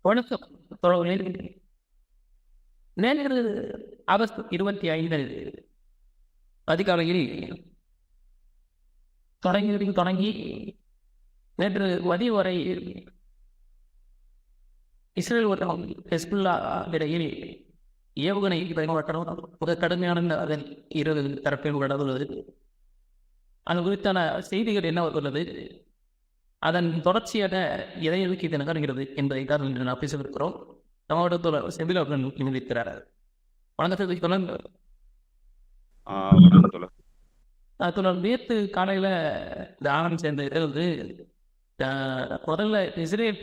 வணக்கம் தோழர்களே. நேற்று ஆகஸ்ட் 25 அதிகாலையில் தொடங்கி நேற்று மதியம் வரை இஸ்ரேல் மற்றும் ஹெஸ்புல்லா இடையில் ஏவுகணை பயன்படுத்தணும் மிக கடுமையான அதன் இரு தரப்பில் நடந்துள்ளது. அது குறித்தான செய்திகள் என்ன வந்துள்ளது, அதன் தொடர்ச்சியாக எதை நோக்கி இது நகர்கிறது என்பதை தான் இன்று நாம் பேசவிருக்கிறோம். நம்மளோட செந்தில் அவர்கள் நினைக்கிறார். வணக்கத்தை தொடர்ந்து நேற்று காலையில் இந்த ஆரம்பம் சேர்ந்த இதை வந்து முதல்ல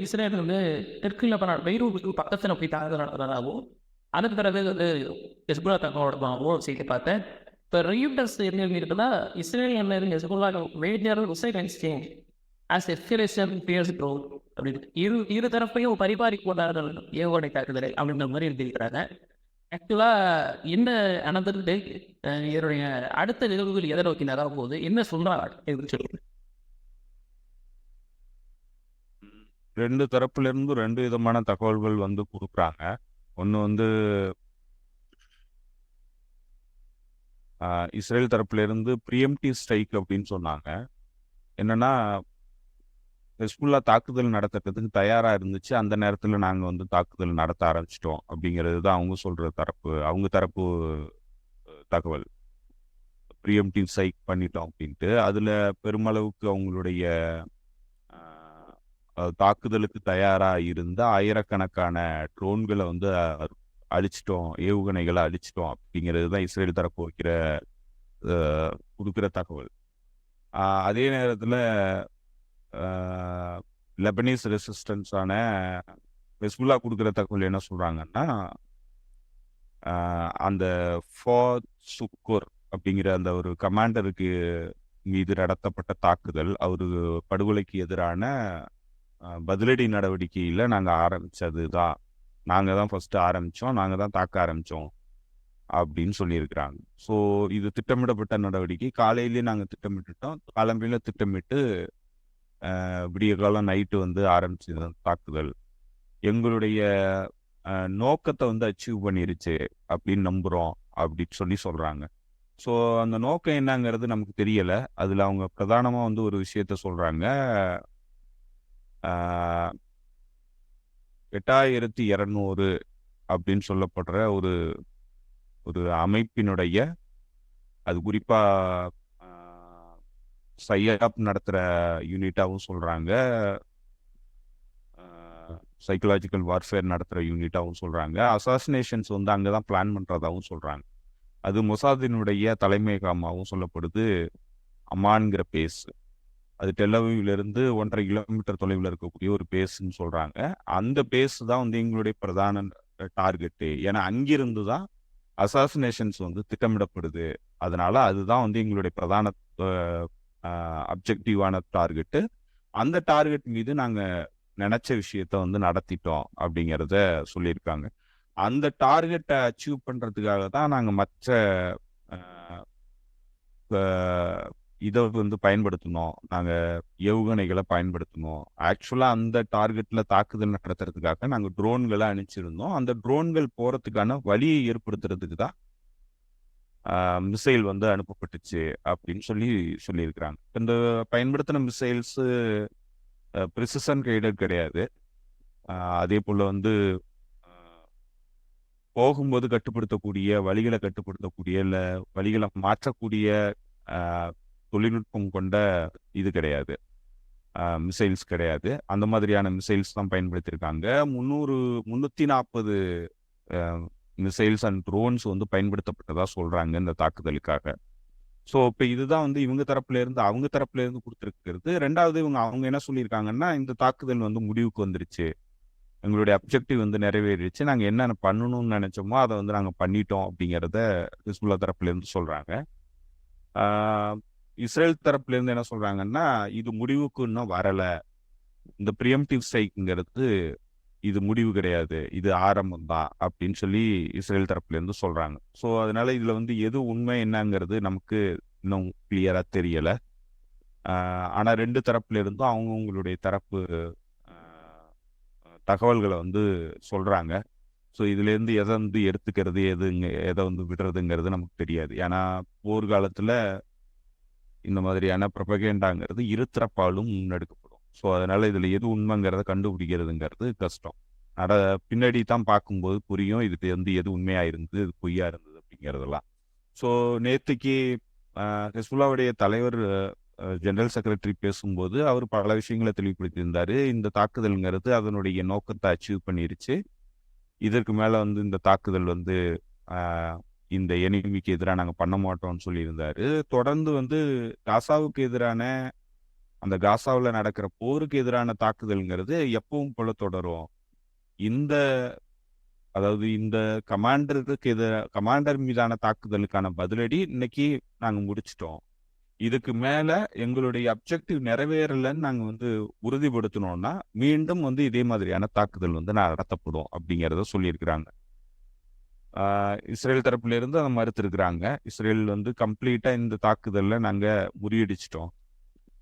இஸ்ரேல் வந்து தெற்கு லெபனான் பெய்ரூட்டுக்கு பக்கத்தில் போய் தாக்குதல் நடத்துறதாகவும், அதன் பிறகு வந்து ஹெஸ்புல்லா தாக்குதலாகவும் செய்தி பார்த்தேன். இப்போ ரியூட்டர்ஸ் என்ன இருக்குன்னா, இஸ்ரேல் என்ன Hezbollah major missile exchange as escalation fears grow அப்படின்னு இரு தரப்பையும் பரிபாரிக்கு கொண்டாடுற ஏவுகணை தாக்குதலை அப்படின்ற மாதிரி எழுதியிருக்கிறாங்க. ஆக்சுவலாக என்ன நடந்துட்டு இதனுடைய அடுத்த நிகழ்வுகள் எதை நோக்கி நகர போகுது, என்ன சொல்றாங்க சொல்லுங்க. ரெண்டு தரப்புல இருந்து ரெண்டு விதமான தகவல்கள் வந்து கொடுக்குறாங்க. ஒன்று வந்து இஸ்ரேல் தரப்புல இருந்து ப்ரீஎம்ப்டிவ் ஸ்ட்ரைக் அப்படின்னு சொன்னாங்க. என்னன்னா, ஹெஸ்புல்லா தாக்குதல் நடத்துறதுக்கு தயாராக இருந்துச்சு, அந்த நேரத்தில் நாங்கள் வந்து தாக்குதல் நடத்த ஆரம்பிச்சிட்டோம் அப்படிங்கிறது தான் அவங்க தரப்பு தகவல். ப்ரீஎம்ப்டிவ் ஸ்ட்ரைக் பண்ணிட்டோம் அப்படின்ட்டு. அதில் பெருமளவுக்கு அவங்களுடைய தாக்குதலுக்கு தயாராக இருந்த ஆயிரக்கணக்கான ட்ரோன்களை வந்து அழிச்சிட்டோம், ஏவுகணைகளை அழிச்சிட்டோம் அப்படிங்கிறது தான் இஸ்ரேல் தரப்பு கொடுக்குற தகவல். அதே நேரத்தில் லெபனீஸ் ரெசிஸ்டன்ஸான ஹெஸ்புல்லா கொடுக்குற தகவல் என்ன சொல்கிறாங்கன்னா, அந்த சுக்கோர் அப்படிங்கிற அந்த ஒரு கமாண்டருக்கு மீது நடத்தப்பட்ட தாக்குதல், அவரு படுகொலைக்கு எதிரான பதிலடி நடவடிக்கையில் நாங்கள் ஆரம்பித்தது தான், நாங்கள் தான் ஃபஸ்ட்டு ஆரம்பித்தோம், நாங்கள் தான் தாக்க ஆரம்பித்தோம் அப்படின்னு சொல்லியிருக்கிறாங்க. ஸோ இது திட்டமிடப்பட்ட நடவடிக்கை. காலையிலேயே நாங்கள் திட்டமிட்டுட்டோம், காலம்பையில் திட்டமிட்டு விடிய காலம் நைட்டு வந்து ஆரம்பிச்சது தாக்குதல். எங்களுடைய நோக்கத்தை வந்து அச்சீவ் பண்ணிருச்சு அப்படின்னு நம்புகிறோம் அப்படின்னு சொல்கிறாங்க. ஸோ அந்த நோக்கம் என்னங்கிறது நமக்கு தெரியலை. அதில் அவங்க பிரதானமாக வந்து ஒரு விஷயத்த சொல்கிறாங்க. 8200 அப்படின்னு சொல்லப்படுற ஒரு அமைப்பினுடைய, அது குறிப்பாக சையாப் நடத்துகிற யூனிட்டாகவும் சொல்கிறாங்க, சைக்கலாஜிக்கல் வார்ஃபேர் நடத்துகிற யூனிட்டாகவும் சொல்கிறாங்க, அசாசினேஷன்ஸ் வந்து அங்கே தான் பிளான் பண்ணுறதாகவும் சொல்கிறாங்க. அது மொசாதினுடைய தலைமையகமாகவும் சொல்லப்படுது, அமான்கிற பேஸ். அது டெல்லவிலிருந்து 1.5 கிலோமீட்டர் தொலைவில் இருக்கக்கூடிய ஒரு பேஸ்ன்னு சொல்கிறாங்க. அந்த பேஸ் தான் வந்து எங்களுடைய பிரதான டார்கெட்டு. ஏன்னா அங்கிருந்து தான் அசாசினேஷன்ஸ் வந்து திட்டமிடப்படுது. அதனால அதுதான் வந்து எங்களுடைய பிரதான அப்ஜெக்டிவான டார்கெட்டு. அந்த டார்கெட் மீது நாங்கள் நினச்ச விஷயத்த வந்து நடத்திட்டோம் அப்படிங்கிறத சொல்லியிருக்காங்க. அந்த டார்கெட்டை அச்சீவ் பண்ணுறதுக்காக தான் நாங்கள் மற்ற இதை வந்து பயன்படுத்தணும், நாங்கள் ஏவுகணைகளை பயன்படுத்தணும். ஆக்சுவலாக அந்த டார்கெட்டில் தாக்குதல் நடத்துறதுக்காக நாங்கள் ட்ரோன்களை அனுப்பிச்சிருந்தோம். அந்த ட்ரோன்கள் போகிறதுக்கான வழியை ஏற்படுத்துறதுக்கு தான் மிசைல் வந்து அனுப்பப்பட்டுச்சு அப்படின்னு சொல்லியிருக்கிறாங்க. இந்த பயன்படுத்தின மிசைல்ஸு ப்ரிசிஷன் கைடட் கிடையாது. அதே போல் வந்து போகும்போது கட்டுப்படுத்தக்கூடிய, வழிகளை கட்டுப்படுத்தக்கூடிய, இல்லை வழிகளை மாற்றக்கூடிய தொழில்நுட்பம் கொண்ட இது கிடையாது, மிசைல்ஸ் கிடையாது. அந்த மாதிரியான மிசைல்ஸ் தான் பயன்படுத்தியிருக்காங்க. 340 மிசைல்ஸ் அண்ட் ட்ரோன்ஸ் வந்து பயன்படுத்தப்பட்டதா சொல்றாங்க இந்த தாக்குதலுக்காக. ஸோ இப்போ இதுதான் வந்து இவங்க தரப்புல இருந்து கொடுத்துருக்கிறது. ரெண்டாவது அவங்க என்ன சொல்லியிருக்காங்கன்னா, இந்த தாக்குதல் வந்து முடிவுக்கு வந்துருச்சு, எங்களுடைய அப்ஜெக்டிவ் வந்து நிறைவேறிடுச்சு, நாங்கள் என்னென்ன பண்ணணும்னு நினைச்சோமோ அதை வந்து நாங்கள் பண்ணிட்டோம் அப்படிங்கிறத ஹிஸ்புல்லா தரப்புல இருந்து சொல்றாங்க. இஸ்ரேல் தரப்புல இருந்து என்ன சொல்றாங்கன்னா, இது முடிவுக்கு இன்னும் வரல, இந்த ப்ரீஎம்ப்டிவ் ஸ்ட்ரைக்ங்கிறது இது முடிவு கிடையாது, இது ஆரம்பம் தான் அப்படின்னு சொல்லி இஸ்ரேல் தரப்புல இருந்து சொல்றாங்க. ஸோ அதனால இதுல வந்து எது உண்மை என்னங்கிறது நமக்கு இன்னும் கிளியரா தெரியல. ஆனா ரெண்டு தரப்புல இருந்தும் அவங்களுடைய தரப்பு தகவல்களை வந்து சொல்றாங்க. ஸோ இதுலேருந்து எதை வந்து எடுத்துக்கிறது, எதை வந்து விடுறதுங்கிறது நமக்கு தெரியாது. ஏன்னா போர்க்காலத்துல இந்த மாதிரியான ப்ரொபகேண்டாங்கிறது இருதரப்பாலும் முன்னெடுக்கப்படும். ஸோ அதனால இதுல எது உண்மைங்கிறத கண்டுபிடிக்கிறதுங்கிறது கஷ்டம். அட பின்னாடி தான் பார்க்கும்போது புரியும் இது வந்து எது உண்மையா இருந்தது, இது பொய்யா இருந்தது அப்படிங்கிறதெல்லாம். ஸோ நேத்துக்கு ஹிஸ்புல்லாவுடைய தலைவர் ஜெனரல் செக்ரட்டரி பேசும்போது அவர் பல விஷயங்களை தெளிவுபடுத்தியிருந்தாரு. இந்த தாக்குதல்ங்கிறது அதனுடைய நோக்கத்தை அச்சீவ் பண்ணிருச்சு. இதற்கு மேல வந்து இந்த தாக்குதல் வந்து இந்த எனிமிக்கு எதிராக நாங்கள் பண்ண மாட்டோம்னு சொல்லியிருந்தாரு. தொடர்ந்து வந்து காசாவுக்கு எதிரான அந்த காசாவில் நடக்கிற போருக்கு எதிரான தாக்குதல்ங்கிறது எப்பவும் போல தொடரும். இந்த அதாவது இந்த கமாண்டர் மீதான தாக்குதலுக்கான பதிலடி இன்னைக்கு நாங்கள் முடிச்சிட்டோம். இதுக்கு மேல எங்களுடைய அப்ஜெக்டிவ் நிறைவேறலன்னு நாங்கள் வந்து உறுதிப்படுத்தணும்னா மீண்டும் வந்து இதே மாதிரியான தாக்குதல் வந்து நடத்தப்படும் அப்படிங்கிறத சொல்லியிருக்கிறாங்க. இஸ்ரேல் தரப்புல இருந்து அதை மறுத்திருக்கிறாங்க. இஸ்ரேல் வந்து கம்ப்ளீட்டா இந்த தாக்குதல்ல நாங்க முறியடிச்சிட்டோம்,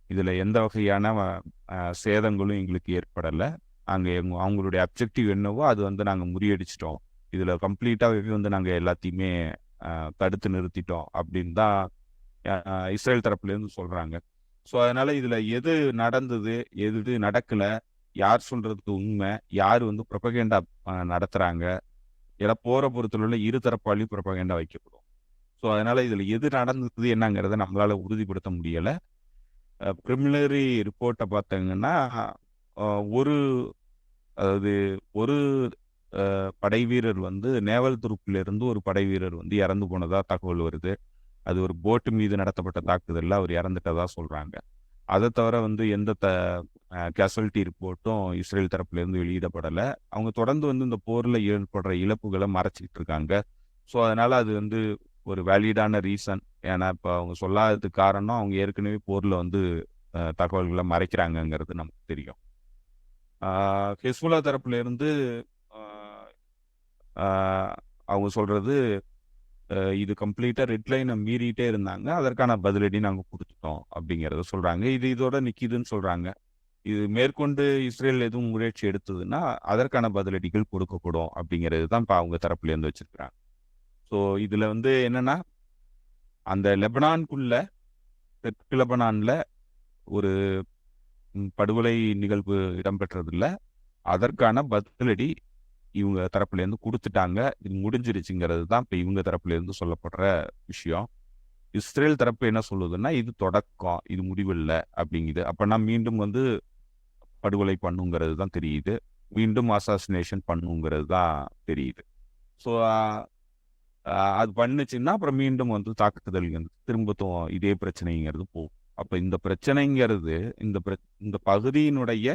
இதுல எந்த வகையான சேதங்களும் எங்களுக்கு ஏற்படல, நாங்க அவங்களுடைய அப்ஜெக்டிவ் என்னவோ அது வந்து நாங்க முறியடிச்சிட்டோம், இதுல கம்ப்ளீட்டாவே வந்து நாங்க எல்லாத்தையுமே தடுத்து நிறுத்திட்டோம் அப்படின்னு தான் இஸ்ரேல் தரப்புல இருந்து சொல்றாங்க. ஸோ அதனால இதுல எது நடந்தது, எது நடக்கல, யார் சொல்றதுக்கு உண்மை, யார் வந்து ப்ரொபகேண்டா நடத்துறாங்க, எல்லாம் போற பொறுத்தல இருதரப்பாலையும் ப்ரொபகேண்டா வைக்கப்படும். ஸோ அதனால இதுல எது நடந்தது என்னங்கிறத நம்மளால உறுதிப்படுத்த முடியல. ப்ரிலிமினரி ரிப்போர்ட்டை பார்த்தீங்கன்னா அதாவது ஒரு படை வீரர் வந்து நேவல் துருப்புல இருந்து ஒரு படை வீரர் வந்து இறந்து போனதா தகவல் வருது. அது ஒரு போட்டு மீது நடத்தப்பட்ட தாக்குதல்ல அவர் இறந்துட்டதா சொல்றாங்க. அதை தவிர வந்து எந்த கேசுவலிட்டி ரிப்போர்ட்டும் இஸ்ரேல் தரப்புல இருந்து வெளியிடப்படலை. அவங்க தொடர்ந்து வந்து இந்த போர்ல ஏற்படுற இழப்புகளை மறைச்சிக்கிட்டு இருக்காங்க. ஸோ அதனால அது வந்து ஒரு வேலிடான ரீசன். ஏன்னா இப்போ அவங்க சொல்லாததுக்கு காரணம் அவங்க ஏற்கனவே போர்ல வந்து தகவல்களை மறைக்கிறாங்கங்கிறது நமக்கு தெரியும். ஹிஸ்புல்லா தரப்புல இருந்து அவங்க சொல்றது இது கம்ப்ளீட்டா ரெட்லைனை மீறிட்டே இருந்தாங்க, அதற்கான பதிலடி நாங்கள் கொடுத்துட்டோம் அப்படிங்கிறத சொல்றாங்க. இது இதோட நிக்குதுன்னு சொல்றாங்க. இது மேற்கொண்டு இஸ்ரேல் எதுவும் முயற்சி எடுத்ததுன்னா அதற்கான பதிலடிகள் கொடுக்கப்படும் அப்படிங்கிறது தான் இப்போ அவங்க தரப்புல இருந்து வச்சிருக்கிறாங்க. ஸோ இதுல வந்து என்னன்னா அந்த லெபனானுக்குள்ள தெற்கு லெபனான்ல ஒரு படுகொலை நிகழ்வு இடம்பெற்றதில்ல, அதற்கான பதிலடி இவங்க தரப்புல இருந்து கொடுத்துட்டாங்க, இது முடிஞ்சிருச்சுங்கிறது தான் இப்ப இவங்க தரப்புல இருந்து சொல்லப்படுற விஷயம். இஸ்ரேல் தரப்பு என்ன சொல்லுதுன்னா இது தொடக்கம், இது முடிவில்லை அப்படிங்குது. அப்பனா மீண்டும் வந்து படுகொலை பண்ணுங்கிறது தான் தெரியுது, மீண்டும் அசாசினேஷன் பண்ணுங்கிறது தான் தெரியுது. ஸோ அது பண்ணுச்சுன்னா அப்புறம் மீண்டும் வந்து தாக்குதல் திரும்பவும் இதே பிரச்சனைங்கிறது போகும். அப்ப இந்த பிரச்சனைங்கிறது இந்த பகுதியினுடைய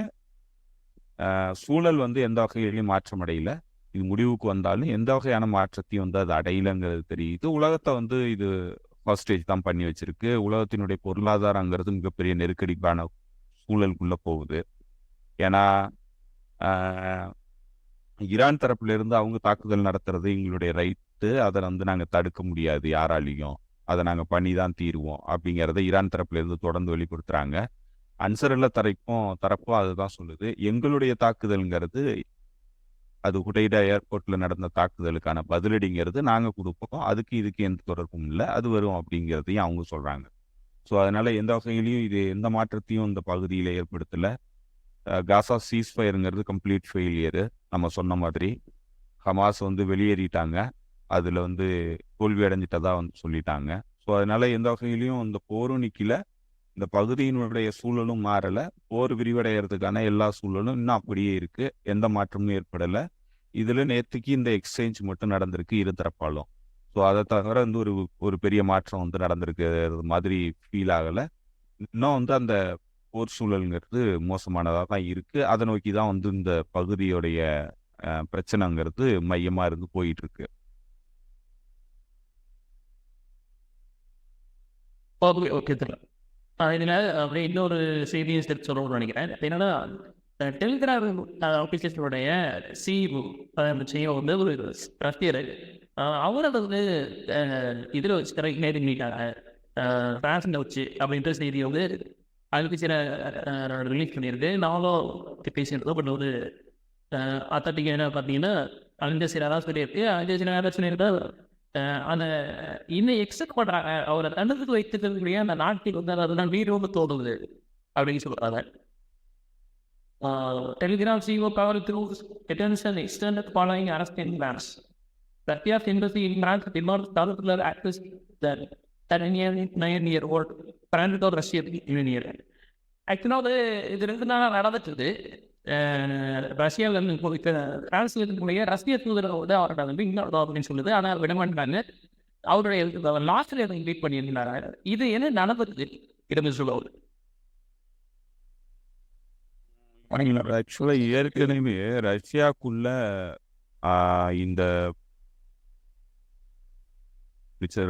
சூழல் வந்து எந்த வகையிலையும் மாற்றம் அடையல. இது முடிவுக்கு வந்தாலும் எந்த வகையான மாற்றத்தையும் வந்து அது அடையலைங்கிறது தெரியுது. உலகத்தை வந்து இது ஹாஸ்டேஜ் தான் பண்ணி வச்சிருக்கு. உலகத்தினுடைய பொருளாதாரங்கிறது மிகப்பெரிய நெருக்கடிக்கான சூழலுக்குள்ள போகுது. ஏன்னா ஈரான் தரப்புல இருந்து அவங்க தாக்குதல் நடத்துறது எங்களுடைய ரைட்டு, அதை வந்து நாங்கள் தடுக்க முடியாது யாராலையும், அதை நாங்கள் பண்ணி தான் தீருவோம் அப்படிங்கிறத ஈரான் தரப்புல இருந்து தொடர்ந்து வெளிப்படுத்துறாங்க. அன்சருல்லா தரப்பும் அதுதான் சொல்லுது. எங்களுடைய தாக்குதல்ங்கிறது அது ஹுடைடா ஏர்போர்ட்ல நடந்த தாக்குதலுக்கான பதிலடிங்கிறது நாங்க கொடுப்போம், அதுக்கு இதுக்கு எந்த தொடர்பும் இல்லை, அது வரும் அப்படிங்கிறதையும் அவங்க சொல்றாங்க. ஸோ அதனால எந்த வகையிலையும் இது எந்த மாற்றத்தையும் இந்த பகுதியில ஏற்படுத்தல. காசா சீஸ்ஃபயருங்கிறது கம்ப்ளீட் ஃபெயிலியரு. நம்ம சொன்ன மாதிரி ஹமாஸ் வந்து வெளியேறிட்டாங்க, அதுல வந்து தோல்வி அடைஞ்சிட்டதா வந்து சொல்லிட்டாங்க. ஸோ அதனால எந்த வகையிலையும் இந்த போரும் நிக்கல, இந்த பகுதியினுடைய சூழலும் மாறல, போர் விரிவடைகிறதுக்கான எல்லா சூழலும் இன்னும் அப்படியே இருக்கு, எந்த மாற்றமும் ஏற்படலை. இதுல நேற்றுக்கு இந்த எக்ஸ்சேஞ்ச் மட்டும் நடந்திருக்கு இருதரப்பாலும். ஸோ அதை தவிர வந்து ஒரு பெரிய மாற்றம் வந்து நடந்திருக்கு மாதிரி ஃபீல் ஆகலை. இன்னும் வந்து அந்த போர் சூழல்ங்கிறது மோசமானதாக தான் இருக்கு. அதை நோக்கி தான் வந்து இந்த பகுதியுடைய பிரச்சனைங்கிறது மையமா இருந்து போயிட்டு இருக்கு. Okay sir. இதில் அப்படியே இன்னொரு செய்தியை சேர்த்து சொல்லணும்னு நினைக்கிறேன். என்னன்னா டெலிகிராம் ஆஃபீஸர்ஸோடைய சிஇஓ வந்து ஒரு ரஷ்யர், அவரை வந்து இதில் வச்சு கைது பண்ணிட்டாங்க, ஃபேஷனில் வச்சு அப்படின்ற செய்தியை வந்து அதுக்கு சில ரிலீஸ் பண்ணியிருக்கு. நானும் பேசியிருந்தோம். பட் ஒரு ஆத்தட்டிக்காக பார்த்தீங்கன்னா அல்ஜசீரா தான் சொல்லியிருக்கு. அல்ஜசீரா என்ன சொல்லியிருக்கா, அந்த இன்னும் எக்ஸ்பெக்ட் பண்ணுறாங்க அவரை தடுத்து வைத்திருக்கக்கூடிய அந்த நாட்டில் வந்து அதுதான் வீரோடு தோன்றுது அப்படின்னு சொல்கிறாங்க. Telegram CEO power through attention extended following arrest in France. Russia's embassy in France did not particular access that 9-year-old friend of Russian Union. ஆக்சுவலாக வந்து இது 2 நாளாக நடந்துட்டுது. ரஷ்யாவில் இப்போ பிரான்ஸில் இருக்கக்கூடிய ரஷ்ய தூதரக வந்து அவரோட வந்து இன்னொரு அப்படின்னு சொல்லுது. ஆனால் விட மாட்டாங்க. அவருடைய லாஸ்ட்டில் எதை மீட் பண்ணியிருந்தாங்க. இது என்ன நடந்தது இடமே சொல்லுவாங்க. ஆக்சுவலா ஏற்கனவே ரஷ்யாக்குள்ள இந்த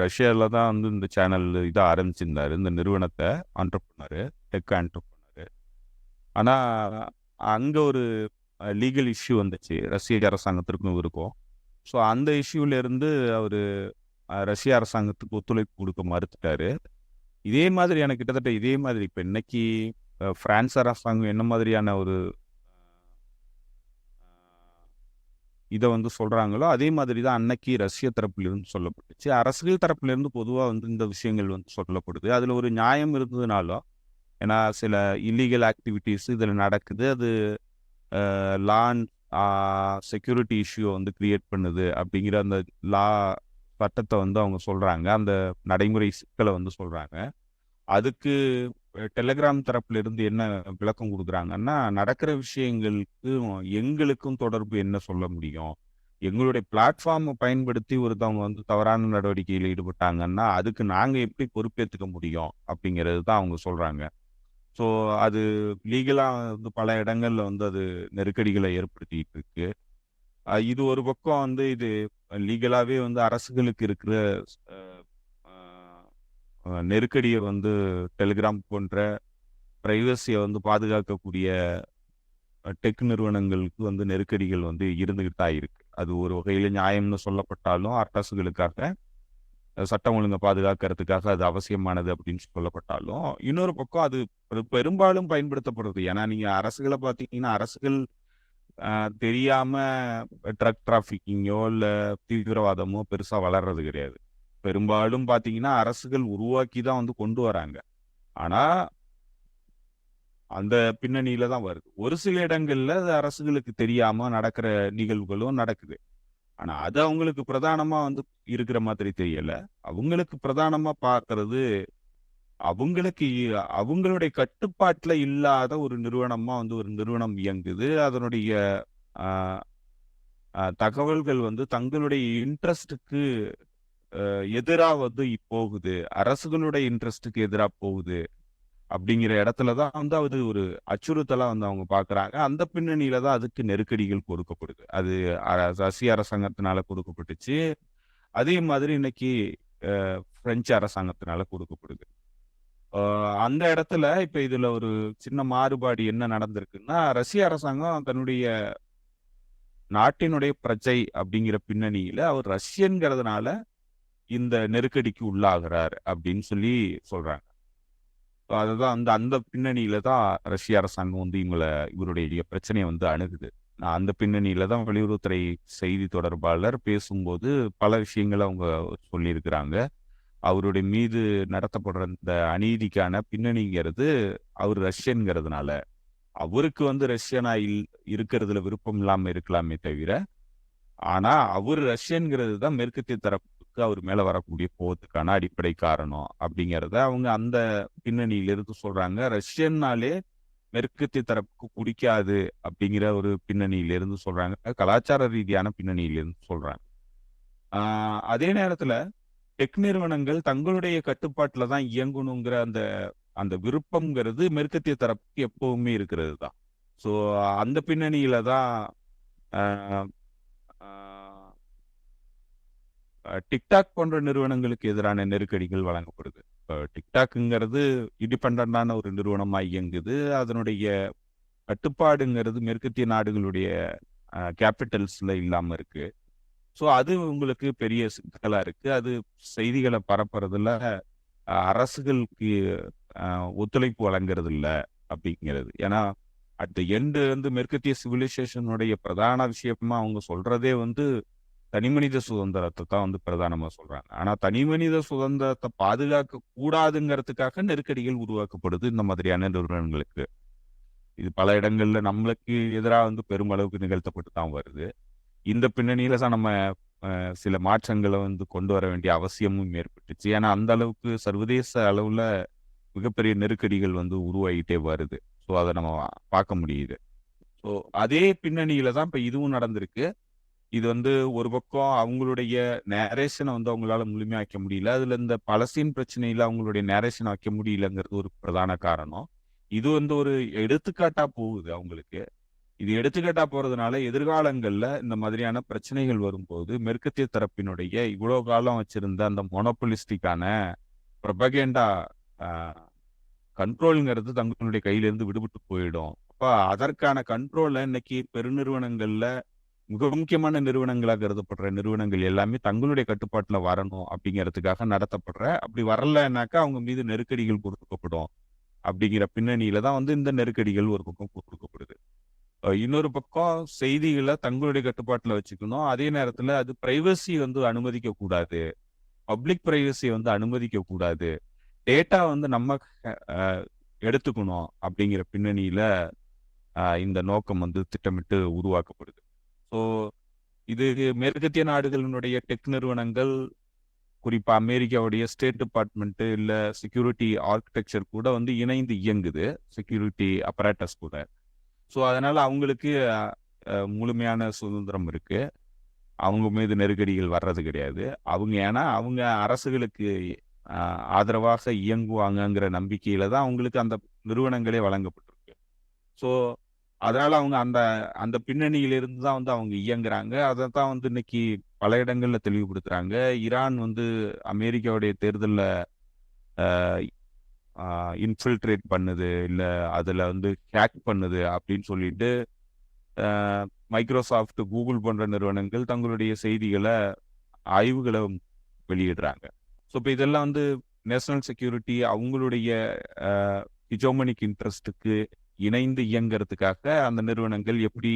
ரஷ்யால தான் வந்து இந்த சேனல் இதை ஆரம்பிச்சிருந்தாரு, இந்த நிறுவனத்தை, ஆண்டர்பிரனர், டெக் ஆண்டர்பிரனர். ஆனா அங்க ஒரு லீகல் இஷ்யூ வந்துச்சு ரஷ்ய அரசாங்கத்திற்கும் இருக்கும். ஸோ அந்த இஷ்யூல இருந்து அவரு ரஷ்ய அரசாங்கத்துக்கு ஒத்துழைப்பு கொடுக்க மறுத்துட்டாரு. இதே மாதிரியான கிட்டத்தட்ட இதே மாதிரி இப்போ இன்னைக்கு பிரான்ஸ் அரசாங்கம் என்ன மாதிரியான ஒரு இதை வந்து சொல்றாங்களோ அதே மாதிரி தான் அன்னைக்கு ரஷ்ய தரப்பிலிருந்து சொல்லப்பட்டுச்சு. அரசியல் தரப்பிலிருந்து பொதுவாக வந்து இந்த விஷயங்கள் வந்து சொல்லப்படுது. அதில் ஒரு நியாயம் இருந்ததுனாலும், ஏன்னா சில இல்லீகல் ஆக்டிவிட்டீஸ் இதில் நடக்குது, அது லான் செக்யூரிட்டி இஷ்யூ வந்து கிரியேட் பண்ணுது அப்படிங்கிற அந்த லா சட்டத்தை வந்து அவங்க சொல்றாங்க, அந்த நடைமுறை சிக்கலை வந்து சொல்றாங்க. அதுக்கு டெலிகிராம் தரப்புல இருந்து என்ன விளக்கம் கொடுக்குறாங்கன்னா, நடக்கிற விஷயங்களுக்கு எங்களுக்கும் தொடர்பு என்ன சொல்ல முடியும், எங்களுடைய பிளாட்ஃபார்மை பயன்படுத்தி ஒருத்தவங்க வந்து தவறான நடவடிக்கையில் ஈடுபட்டாங்கன்னா அதுக்கு நாங்க எப்படி பொறுப்பேற்றுக்க முடியும் அப்படிங்கிறது தான் அவங்க சொல்றாங்க. ஸோ அது லீகலா வந்து பல இடங்கள்ல வந்து அது நெருக்கடிகளை ஏற்படுத்திட்டு இருக்கு. இது ஒரு பக்கம் வந்து இது லீகலாவே வந்து அரசுகளுக்கு இருக்கிற நெருக்கடியை வந்து டெலிகிராம் போன்ற பிரைவசியை வந்து பாதுகாக்கக்கூடிய டெக் நிறுவனங்களுக்கு வந்து நெருக்கடிகள் வந்து இருந்துகிட்டு தான் இருக்கு. அது ஒரு வகையில நியாயம்னு சொல்லப்பட்டாலும், அரசுகளுக்காக சட்டம் ஒழுங்கை பாதுகாக்கிறதுக்காக அது அவசியமானது அப்படின்னு சொல்லப்பட்டாலும், இன்னொரு பக்கம் அது பெரும்பாலும் பயன்படுத்தப்படுறது. ஏன்னா நீங்க அரசுகளை பார்த்தீங்கன்னா, அரசுகள் தெரியாம ட்ரக் டிராஃபிக்கிங்கோ இல்ல தீவிரவாதமோ பெருசா வளர்றது கிடையாது. பெரும்பாலும் பாத்தீங்கன்னா அரசுகள் உருவாக்கி தான் வந்து கொண்டு வராங்க. ஆனா அந்த பின்னணியில தான் வருது. ஒரு சில இடங்கள்ல அது அரசுகளுக்கு தெரியாம நடக்கிற நிகழ்வுகளும் நடக்குது. ஆனா அது அவங்களுக்கு பிரதானமா வந்து இருக்கிற மாதிரி தெரியல. அவங்களுக்கு பிரதானமா பார்க்கறது, அவங்களுடைய கட்டுப்பாட்டுல இல்லாத ஒரு நிறுவனமா வந்து ஒரு நிறுவனம் இயங்குது. அதனுடைய தகவல்கள் வந்து தங்களுடைய இன்ட்ரெஸ்டுக்கு எதிரா வந்து போகுது, அரசுகளுடைய இன்ட்ரெஸ்டுக்கு எதிரா போகுது அப்படிங்கிற இடத்துலதான் வந்து அது ஒரு அச்சுறுத்தலா வந்து அவங்க பாக்குறாங்க. அந்த பின்னணியில தான் அதுக்கு நெருக்கடிகள் கொடுக்கப்படுது. அது ரஷ்ய அரசாங்கத்தினால கொடுக்கப்பட்டுச்சு. அதே மாதிரி இன்னைக்கு பிரெஞ்சு அரசாங்கத்தினால கொடுக்கப்படுது. அந்த இடத்துல இப்ப இதுல ஒரு சின்ன மாறுபாடு என்ன நடந்திருக்குன்னா, ரஷ்ய அரசாங்கம் தன்னுடைய நாட்டினுடைய பிரஜை அப்படிங்கிற பின்னணியில அவர் ரஷ்யன்கிறதுனால இந்த நெருக்கடிக்கு உள்ளாகிறார் அப்படின்னு சொல்லி சொல்றாங்க. அதுதான் அந்த பின்னணியில தான் ரஷ்ய அரசாங்கம் வந்து இவருடைய பிரச்சனையை வந்து அணுகுது. அந்த பின்னணியில தான் வெளியுறவுத்துறை செய்தி தொடர்பாளர் பேசும்போது பல விஷயங்களை அவங்க சொல்லியிருக்கிறாங்க. அவருடைய மீது நடத்தப்படுற இந்த அநீதிக்கான பின்னணிங்கிறது அவர் ரஷ்யன்கிறதுனால, அவருக்கு வந்து ரஷ்யனா இருக்கிறதுல விருப்பம் இல்லாம இருக்கலாமே தவிர, ஆனா அவர் ரஷ்யன்கிறது தான் மேற்கத்திய தரப்புக்கு அவர் மேல வரக்கூடிய கோபத்துக்கான அடிப்படை காரணம் அப்படிங்கிறத அவங்க அந்த பின்னணியிலிருந்து சொல்றாங்க. ரஷ்யன்னாலே மேற்கத்திய தரப்புக்கு பிடிக்காது அப்படிங்கிற ஒரு பின்னணியிலிருந்து சொல்றாங்க, கலாச்சார ரீதியான பின்னணியிலிருந்து சொல்றாங்க. அதே நேரத்துல டெக் நிறுவனங்கள் தங்களுடைய கட்டுப்பாட்டுல தான் இயங்கணுங்கிற அந்த விருப்பம்ங்கிறது மேற்கத்திய தரப்புக்கு எப்பவுமே இருக்கிறது தான். ஸோ அந்த பின்னணியில தான் டிக்டாக் போன்ற நிறுவனங்களுக்கு எதிரான நெருக்கடிகள் வழங்கப்படுது. இப்போ டிக்டாக்குங்கிறது இண்டிபெண்டான ஒரு நிறுவனமா இயங்குது. அதனுடைய கட்டுப்பாடுங்கிறது மேற்கத்திய நாடுகளுடைய கேபிட்டல்ஸ்ல இல்லாம இருக்கு. ஸோ அது உங்களுக்கு பெரிய சிக்கலா இருக்கு. அது செய்திகளை பரப்புறதுல அரசுகளுக்கு ஒத்துழைப்பு வழங்குறது இல்லை அப்படிங்கிறது. ஏன்னா அட் த எண்டு வந்து மேற்கத்திய சிவிலைசேஷனுடைய பிரதான விஷயமா அவங்க சொல்றதே வந்து தனிமனித சுதந்திரத்தை தான் வந்து பிரதானமா சொல்றாங்க. ஆனா தனிமனித சுதந்திரத்தை பாதுகாக்க கூடாதுங்கிறதுக்காக நெருக்கடிகள் உருவாக்கப்படுது இந்த மாதிரியான நிறுவனங்களுக்கு. இது பல இடங்கள்ல நம்மளுக்கு எதிரா வந்து பெருமளவுக்கு நிகழ்த்தப்பட்டு தான் வருது. இந்த பின்னணியில தான் நம்ம சில மாற்றங்களை வந்து கொண்டு வர வேண்டிய அவசியமும் ஏற்பட்டுச்சு. ஏன்னா அந்த அளவுக்கு சர்வதேச அளவுல மிகப்பெரிய நெருக்கடிகள் வந்து உருவாகிட்டே வருது. ஸோ அதை நம்ம பார்க்க முடியுது. ஸோ அதே பின்னணியில தான் இப்ப இதுவும் நடந்திருக்கு. இது வந்து ஒரு பக்கம் அவங்களுடைய நேரேஷனை வந்து அவங்களால முழுமையா வைக்க முடியல. அதுல இந்த பலஸ்தீன் பிரச்சனையில அவங்களுடைய நேரேஷனை வைக்க முடியலங்கிறது ஒரு பிரதான காரணம். இது வந்து ஒரு எடுத்துக்காட்டா போகுது அவங்களுக்கு. இது எடுத்துக்காட்டா போறதுனால எதிர்காலங்கள்ல இந்த மாதிரியான பிரச்சனைகள் வரும்போது மேற்கத்திய தரப்பினுடைய இவ்வளவு காலம் வச்சிருந்த அந்த மொனோபொலிஸ்டிக்கான ப்ரொபகேண்டா கண்ட்ரோல்ங்கிறது தங்களுடைய கையில இருந்து விடுபட்டு போயிடும். அப்ப அதற்கான கண்ட்ரோலை இன்னைக்கு பெருநிறுவனங்கள்ல மிக முக்கியமான நிறுவனங்களா கருதப்படுற நிறுவனங்கள் எல்லாமே தங்களுடைய கட்டுப்பாட்டுல வரணும் அப்படிங்கிறதுக்காக நடத்தப்படுற, அப்படி வரலன்னாக்கா அவங்க மீது நெருக்கடிகள் கொடுக்கப்படும் அப்படிங்கிற பின்னணியில தான் வந்து இந்த நெருக்கடிகள் ஒரு பக்கம் கொடுக்கப்படுது. இன்னொரு பக்கம் செய்திகளை தங்களுடைய கட்டுப்பாட்டுல வச்சுக்கணும். அதே நேரத்துல அது பிரைவசி வந்து அனுமதிக்க கூடாது. பப்ளிக் பிரைவசி வந்து அனுமதிக்க கூடாது. டேட்டா வந்து நம்ம எடுத்துக்கணும் அப்படிங்கிற பின்னணியில இந்த நோக்கம் வந்து திட்டமிட்டு உருவாக்கப்படுது. ஸோ இது மேற்கத்திய நாடுகளினுடைய டெக் நிறுவனங்கள், குறிப்பா அமெரிக்காவுடைய ஸ்டேட் டிபார்ட்மெண்ட் இல்ல செக்யூரிட்டி ஆர்கிடெக்சர் கூட வந்து இணைந்து இயங்குது, செக்யூரிட்டி அப்பராட்டஸ் கூட. ஸோ அதனால அவங்களுக்கு முழுமையான சுதந்திரம் இருக்கு. அவங்க மீது நெருக்கடிகள் வர்றது கிடையாது. ஏன்னா அவங்க அரசுகளுக்கு ஆதரவாக இயங்குவாங்கங்கிற நம்பிக்கையில தான் அவங்களுக்கு அந்த நிறுவனங்களே வழங்கப்பட்டிருக்கு. ஸோ அதனால அவங்க அந்த அந்த பின்னணியிலிருந்து தான் வந்து அவங்க இயங்குறாங்க. அதைத்தான் வந்து இன்னைக்கு பல இடங்கள்ல தெளிவுபடுத்துறாங்க. ஈரான் வந்து அமெரிக்காவுடைய தேர்தல்ல இன்ஃபில்ட்ரேட் பண்ணுது, இல்ல அதுல வந்து ஹேக் பண்ணுது அப்படின்னு சொல்லிட்டு மைக்ரோசாஃப்ட், கூகுள் போன்ற நிறுவனங்கள் தங்களுடைய செய்திகளை, ஆய்வுகளை வெளியிடுறாங்க. ஸோ இப்போ இதெல்லாம் வந்து நேஷனல் செக்யூரிட்டி அவங்களுடைய ஹிஜோமனிக் இன்ட்ரெஸ்ட்டுக்கு இணைந்து இயங்குறதுக்காக அந்த நிறுவனங்கள் எப்படி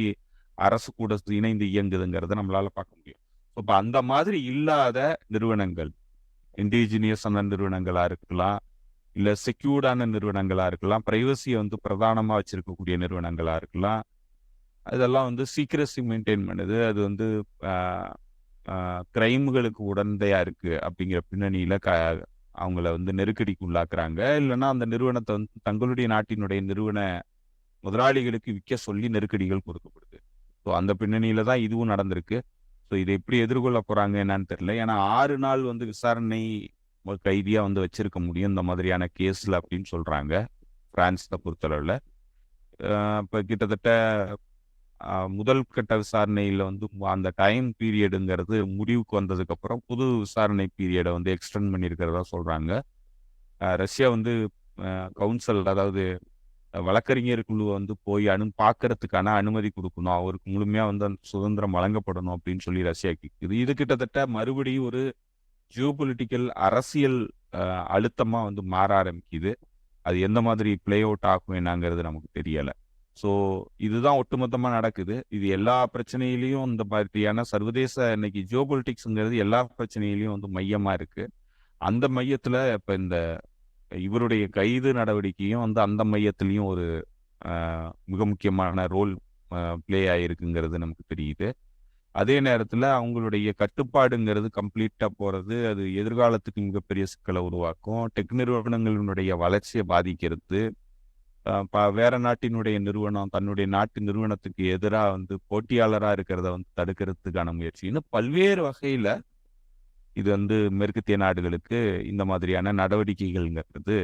அரசு கூட இணைந்து இயங்குதுங்கிறத நம்மளால பார்க்க முடியும். இப்போ அந்த மாதிரி இல்லாத நிறுவனங்கள், இண்டிஜினியஸான நிறுவனங்களா இருக்கலாம், இல்ல செக்யூர்டான நிறுவனங்களா இருக்கலாம், பிரைவசியை வந்து பிரதானமா வச்சிருக்கக்கூடிய நிறுவனங்களா இருக்கலாம், அதெல்லாம் வந்து சீக்ரஸி மெயின்டைன் பண்ணுது. அது வந்து கிரைம்களுக்கு உடந்தையா இருக்கு அப்படிங்கிற பின்னணியில அவங்கள வந்து நெருக்கடிக்கு உள்ளாக்குறாங்க. இல்லைன்னா அந்த நிறுவனத்தை வந்து தங்களுடைய நாட்டினுடைய நிறுவன முதலாளிகளுக்கு விற்க சொல்லி நெருக்கடிகள் கொடுக்கப்படுது. ஸோ அந்த பின்னணியில தான் இதுவும் நடந்திருக்கு. ஸோ இதை எப்படி எதிர்கொள்ள போறாங்க என்னன்னு தெரியல. ஏன்னா 6 நாள் வந்து விசாரணை கைதியா வந்து வச்சிருக்க முடியும் இந்த மாதிரியான கேஸ்ல அப்படின்னு சொல்றாங்க பிரான்ஸை பொறுத்தளவுல. இப்ப கிட்டத்தட்ட முதல் கட்ட விசாரணையில வந்து அந்த டைம் பீரியடுங்கிறது முடிவுக்கு வந்ததுக்கு அப்புறம் புது விசாரணை பீரியடை வந்து எக்ஸ்டெண்ட் பண்ணியிருக்கிறதா சொல்றாங்க. ரஷ்யா வந்து கவுன்சில், அதாவது வழக்கறிஞர் குழுவை வந்து போய் பார்க்கறதுக்கான அனுமதி கொடுக்கணும், அவருக்கு முழுமையா வந்து அந்த சுதந்திரம் வழங்கப்படணும் அப்படின்னு சொல்லி ரஷ்யா கேட்குது. இது கிட்டத்தட்ட மறுபடியும் ஒரு ஜியோபொலிட்டிக்கல் அரசியல் அழுத்தமா வந்து மாற ஆரம்பிக்குது. அது எந்த மாதிரி பிளே அவுட் ஆகும் என்னங்கிறது நமக்கு தெரியல. ஸோ இதுதான் ஒட்டுமொத்தமா நடக்குது. இது எல்லா பிரச்சனையிலையும் இந்த மாதிரியான சர்வதேச இன்னைக்கு ஜியோபொலிட்டிக்ஸ்ங்கிறது எல்லா பிரச்சனையிலையும் வந்து மையமா இருக்கு. அந்த மையத்துல இப்ப இந்த இவருடைய கைது நடவடிக்கையும் வந்து அந்த மையத்திலையும் ஒரு மிக முக்கியமான ரோல் பிளே ஆயிருக்குங்கிறது நமக்கு தெரியுது. அதே நேரத்துல அவங்களுடைய கட்டுப்பாடுங்கிறது கம்ப்ளீட்டா போறது, அது எதிர்காலத்துக்கு மிகப்பெரிய சிக்கலை உருவாக்கும். டெக் நிறுவனங்களினுடைய வளர்ச்சியை பாதிக்கிறது. வேற நாட்டினுடைய நிறுவனம் தன்னுடைய நாட்டு நிறுவனத்துக்கு எதிராக வந்து போட்டியாளரா இருக்கிறத வந்து தடுக்கிறதுக்கான முயற்சி, இன்னும் பல்வேறு வகையில இது வந்து மேற்கத்திய நாடுகளுக்கு இந்த மாதிரியான நடவடிக்கைகள்ங்கிறது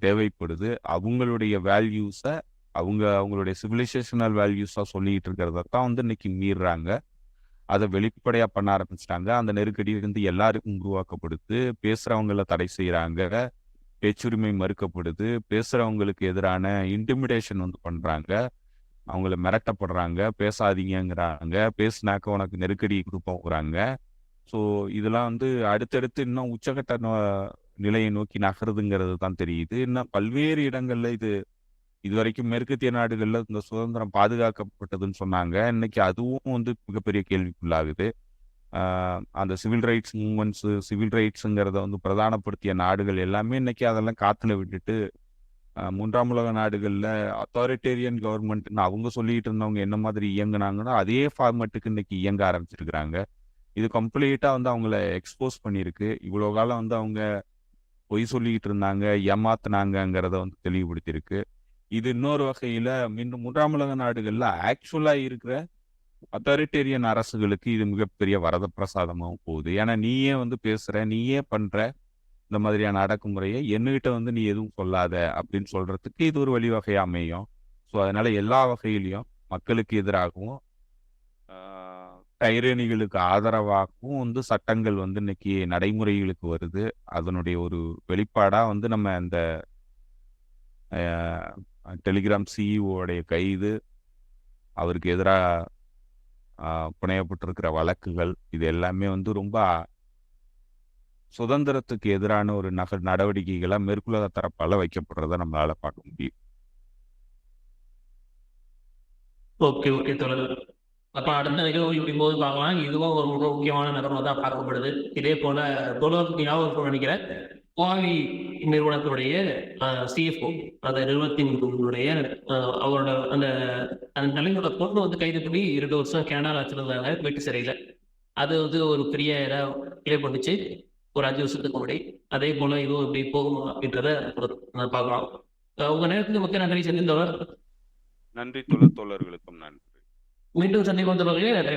தேவைப்படுது. அவங்களுடைய வேல்யூஸை அவங்களுடைய சிவிலைசேஷனல் வேல்யூஸா சொல்லிட்டு இருக்கிறதான் வந்து இன்னைக்கு மீறுறாங்க. அதை வெளிப்படையா பண்ண ஆரம்பிச்சிட்டாங்க. அந்த நெருக்கடி வந்து எல்லாருக்கும் உருவாக்கப்படுது. பேசுறவங்கள தடை செய்யறாங்க, பேச்சுரிமை மறுக்கப்படுது, பேசுறவங்களுக்கு எதிரான இன்டிமிடேஷன் வந்து பண்றாங்க, அவங்கள மிரட்டப்படுறாங்க, பேசாதீங்கிறாங்க, பேசுனாக்க உனக்கு நெருக்கடி கொடுப்போங்கிறாங்க. ஸோ இதெல்லாம் வந்து அடுத்தடுத்து இன்னும் உச்சகட்ட நிலையை நோக்கி நகருதுங்கிறது தான் தெரியுது. இன்னும் பல்வேறு இடங்கள்ல இது இதுவரைக்கும் மேற்கத்திய நாடுகள்ல இந்த சுதந்திரம் பாதுகாக்கப்பட்டதுன்னு சொன்னாங்க. இன்னைக்கு அதுவும் வந்து மிகப்பெரிய கேள்விக்குள்ளாகுது. அந்த சிவில் ரைட்ஸ் மூவ்மெண்ட்ஸ், சிவில் ரைட்ஸ்ங்கிறத வந்து பிரதானப்படுத்திய நாடுகள் எல்லாமே இன்னைக்கு அதெல்லாம் காத்துல விட்டுட்டு 3ஆம் உலக நாடுகள்ல அத்தாரிட்டேரியன் கவர்மெண்ட்னு அவங்க சொல்லிட்டு இருந்தவங்க என்ன மாதிரி இயங்குனாங்கன்னா அதே ஃபார்மேட்டுக்கு இன்னைக்கு இயங்க ஆரம்பிச்சிருக்கிறாங்க. இது கம்ப்ளீட்டா வந்து அவங்கள எக்ஸ்போஸ் பண்ணியிருக்கு. இவ்வளோ காலம் வந்து அவங்க பொய் சொல்லிக்கிட்டு இருந்தாங்க, ஏமாத்துனாங்கங்கிறத வந்து தெளிவுபடுத்தியிருக்கு. இது இன்னொரு வகையில மீண்டும் 3ஆம் உலக நாடுகள்ல ஆக்சுவலா இருக்கிற அத்தாரிட்டேரியன் அரசுகளுக்கு இது மிகப்பெரிய வரதப்பிரசாதமாகவும் போகுது. ஏன்னா நீயே வந்து பேசுற, நீயே பண்ற இந்த மாதிரியான அடக்குமுறையை என்கிட்ட வந்து நீ எதுவும் சொல்லாத அப்படின்னு சொல்றதுக்கு இது ஒரு வழிவகையா அமையும். ஸோ அதனால எல்லா வகையிலையும் மக்களுக்கு எதிராகவும் டைரேனிகளுக்கு ஆதரவாகவும் வந்து சட்டங்கள் வந்து இன்னைக்கு நடைமுறைகளுக்கு வருது. அதனுடைய ஒரு வெளிப்பாடா வந்து நம்ம இந்த டெலிகிராம் சிஇஓடைய கைது, அவருக்கு எதிராக புனையப்பட்டிருக்கிற வழக்குகள், இது எல்லாமே வந்து ரொம்ப சுதந்திரத்துக்கு எதிரான ஒரு நடவடிக்கைகளா மேற்குலக தரப்பால வைக்கப்படுறத நம்மளால பார்க்க முடியும். ஓகே ஓகே தொடர். அப்ப அடுத்த நிகழ்வு இப்படி போது பார்க்கலாம். இதுவும் ஒரு மிக முக்கியமான நகர்வு தான் பார்க்கப்படுது. இதே போல தொடர்ந்து ஞாபகம் நினைக்கிறேன், Huawei நிறுவனத்துடைய சிஎஃப்ஓ, அந்த நிறுவனத்தினுடைய அவரோட அந்த அந்த நிலையோட பொண்ணு வந்து கைது பண்ணி 2 வருஷம் கனடால வச்சிருந்தாங்க வீட்டு சிறையில. அது வந்து ஒரு பெரிய இதாக கிளியர் பண்ணிச்சு ஒரு 5 வருஷத்துக்கு முன்னாடி. அதே போல இதுவும் இப்படி போகும் அப்படின்றத பார்க்கலாம். உங்க நேரத்துக்கு மிக்க நன்றி செந்தில். நன்றி தோழர்களுக்கும் நன்றி. மீண்டும் சந்திக்கும் தொடர்களை நன்றி.